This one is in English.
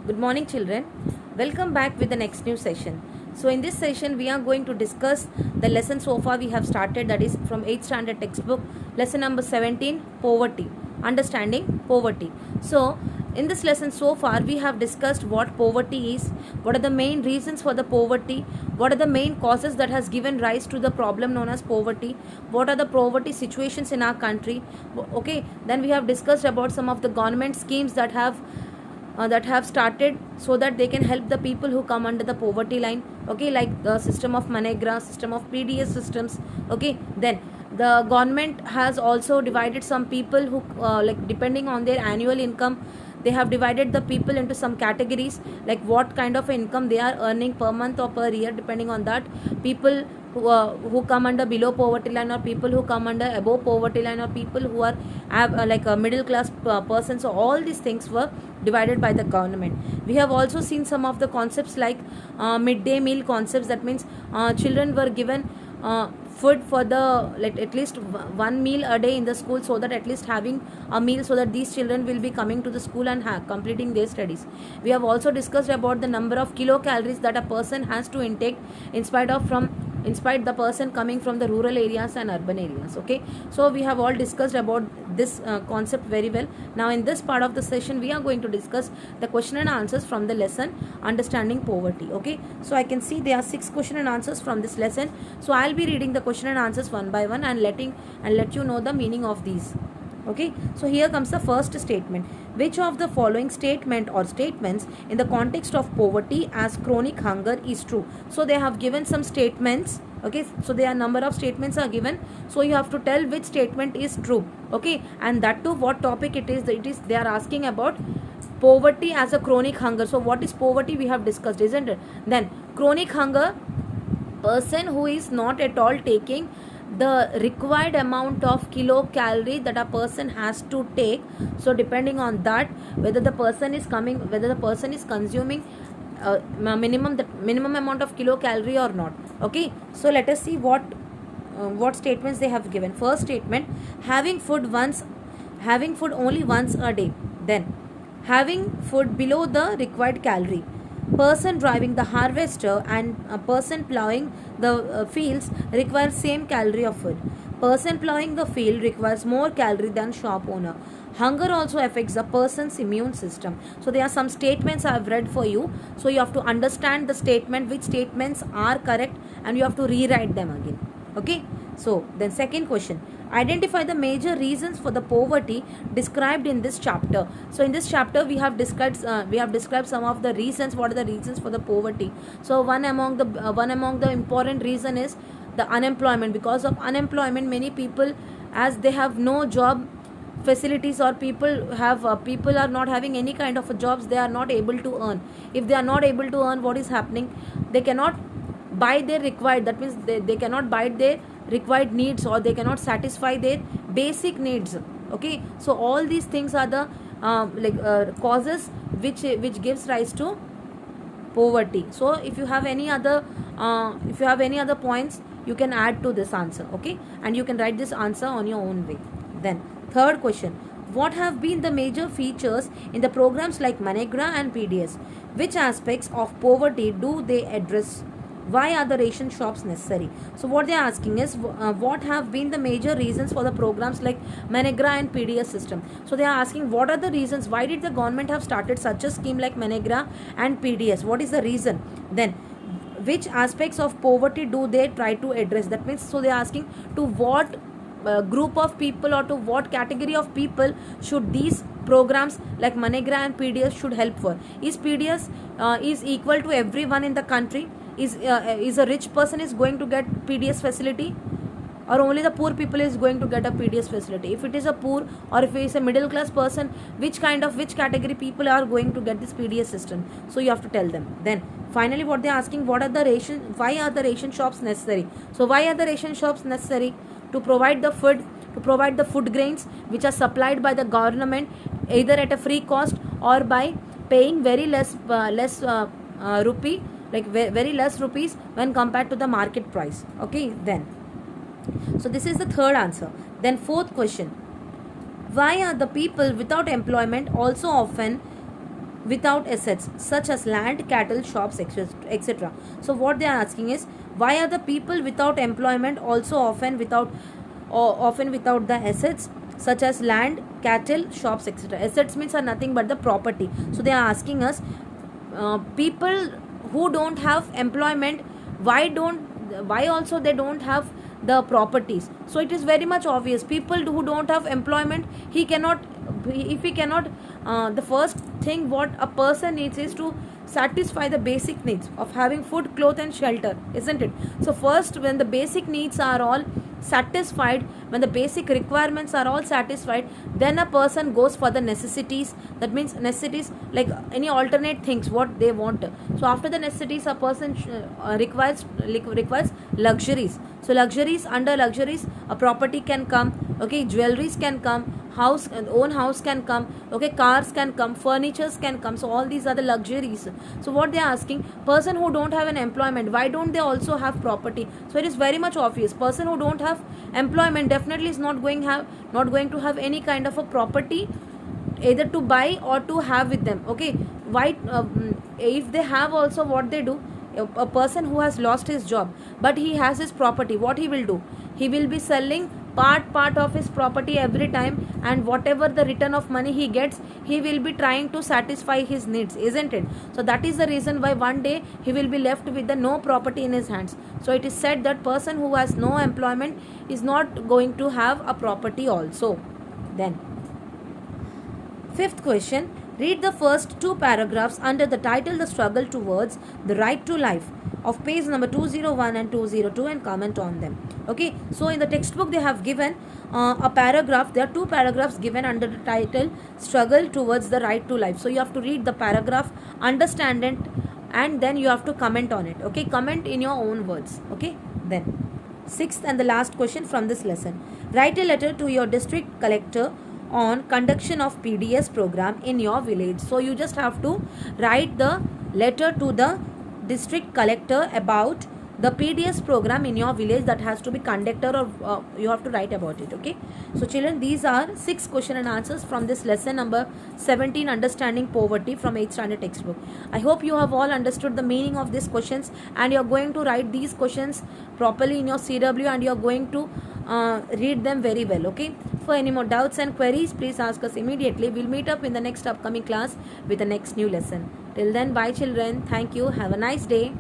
Good morning, children. Welcome back with the next new session. So, in this session, we are going to discuss the lesson so far we have started, that is from 8th standard textbook, lesson number 17, poverty. Understanding poverty. So, in this lesson so far, we have discussed what poverty is, what are the main reasons for the poverty, what are the main causes that has given rise to the problem known as poverty, what are the poverty situations in our country. Okay, then we have discussed about some of the government schemes that have started so that they can help the people who come under the poverty line, okay, like the system of Manegra, system of PDS systems. Okay, then the government has also divided some people who like depending on their annual income, they have divided the people into some categories, like what kind of income they are earning per month or per year. Depending on that, people who come under below poverty line, or people who come under above poverty line, or people who are have like a middle class person. So all these things were divided by the government. We have also seen some of the concepts like midday meal concepts. That means children were given food for the, like, at least one meal a day in the school, so that at least having a meal, so that these children will be coming to the school and completing their studies. We have also discussed about the number of kilocalories that a person has to intake in spite the person coming from the rural areas and urban areas. Okay, so we have all discussed about this concept very well. Now in this part of the session, we are going to discuss the question and answers from the lesson understanding poverty. Okay, so I can see there are 6 question and answers from this lesson. So I'll be reading the question and answers one by one and let you know the meaning of these. Okay, so here comes the first statement. Which of the following statement or statements in the context of poverty as chronic hunger is true? So they have given some statements. Okay, so there are number of statements are given, so you have to tell which statement is true. Okay, and that too what topic it is. They are asking about poverty as a chronic hunger. So what is poverty we have discussed, isn't it? Then chronic hunger, person who is not at all taking the required amount of kilocalorie that a person has to take. So depending on that, whether the person is consuming minimum amount of kilocalorie or not. Okay, so let us see what statements they have given. First statement: having food only once a day. Then having food below the required calorie. Person driving the harvester and a person plowing the fields require same calorie of food. Person plowing the field requires more calorie than shop owner. Hunger also affects the person's immune system. So there are some statements I have read for you. So you have to understand the statement, which statements are correct, and you have to rewrite them again. Okay, so then second question: identify the major reasons for the poverty described in this chapter. So in this chapter we have described some of the reasons. What are the reasons for the poverty? So one among the important reason is the unemployment. Because of unemployment, many people, as they have no job facilities, or people are not having any kind of a jobs, they are not able to earn. If they are not able to earn, what is happening? They cannot buy their required, that means they cannot buy their required needs, or they cannot satisfy their basic needs. Okay, so all these things are the causes which gives rise to poverty. So if you have any other points, you can add to this answer. Okay, and you can write this answer on your own way. Then third question: what have been the major features in the programs like Manegra and PDS? Which aspects of poverty do they address? Why are the ration shops necessary? So what they are asking is what have been the major reasons for the programs like Manegra and PDS system. So they are asking what are the reasons, why did the government have started such a scheme like Manegra and PDS? What is the reason? Then which aspects of poverty do they try to address? That means, so they are asking to what group of people, or to what category of people should these programs like Manegra and PDS should help for? Is PDS is equal to everyone in the country? Is a rich person is going to get PDS facility, or only the poor people is going to get a PDS facility? If it is a poor, or if it is a middle class person, which category people are going to get this PDS system? So you have to tell them. Then finally what they are asking, why are the ration shops necessary? So why are the ration shops necessary? To provide the food grains which are supplied by the government, either at a free cost or by paying very less rupee, like very less rupees when compared to the market price. Okay, then so this is the third answer. Then fourth question: why are the people without employment also often without assets such as land, cattle, shops, etc. So what they are asking is, why are the people without employment also often without the assets such as land, cattle, shops, etc. Assets means are nothing but the property. So they are asking us, people who don't have employment, why also they don't have the properties? So it is very much obvious, people who don't have employment, he cannot, if he cannot, the first thing what a person needs is to satisfy the basic needs of having food, cloth and shelter, isn't it? So first, when the basic needs are all satisfied, when the basic requirements are all satisfied, then a person goes for the necessities. That means necessities like any alternate things what they want. So after the necessities, a person requires luxuries. So luxuries, under luxuries a property can come, okay, jewelries can come, house, own house can come, okay, cars can come, furnitures can come. So all these are the luxuries. So what they are asking, person who don't have an employment, why don't they also have property? So it is very much obvious, person who don't have employment definitely is not going to have any kind of a property either to buy or to have with them. Okay, why, if they have also, what they do, a person who has lost his job but he has his property, what he will do, he will be selling part of his property every time, and whatever the return of money he gets, he will be trying to satisfy his needs, isn't it? So that is the reason why one day he will be left with the no property in his hands. So it is said that person who has no employment is not going to have a property also. Then fifth question, read the first two paragraphs under the title The Struggle Towards the Right to Life of page number 201 and 202 and comment on them. Okay, so in the textbook they have given a paragraph, there are two paragraphs given under the title Struggle Towards the Right to Life. So you have to read the paragraph, understand it, and then you have to comment on it. Okay, comment in your own words. Okay, then sixth and the last question from this lesson, write a letter to your district collector on conduction of PDS program in your village. So you just have to write the letter to the district collector about the PDS program in your village that has to be conducted, or you have to write about it. Okay, so children, these are 6 question and answers from this lesson number 17, understanding poverty, from 8th standard textbook. I hope you have all understood the meaning of these questions and you are going to write these questions properly in your CW, and you are going to read them very well. Okay, for any more doubts and queries, please ask us immediately. We'll meet up in the next upcoming class with the next new lesson. Till then, bye children. Thank you. Have a nice day.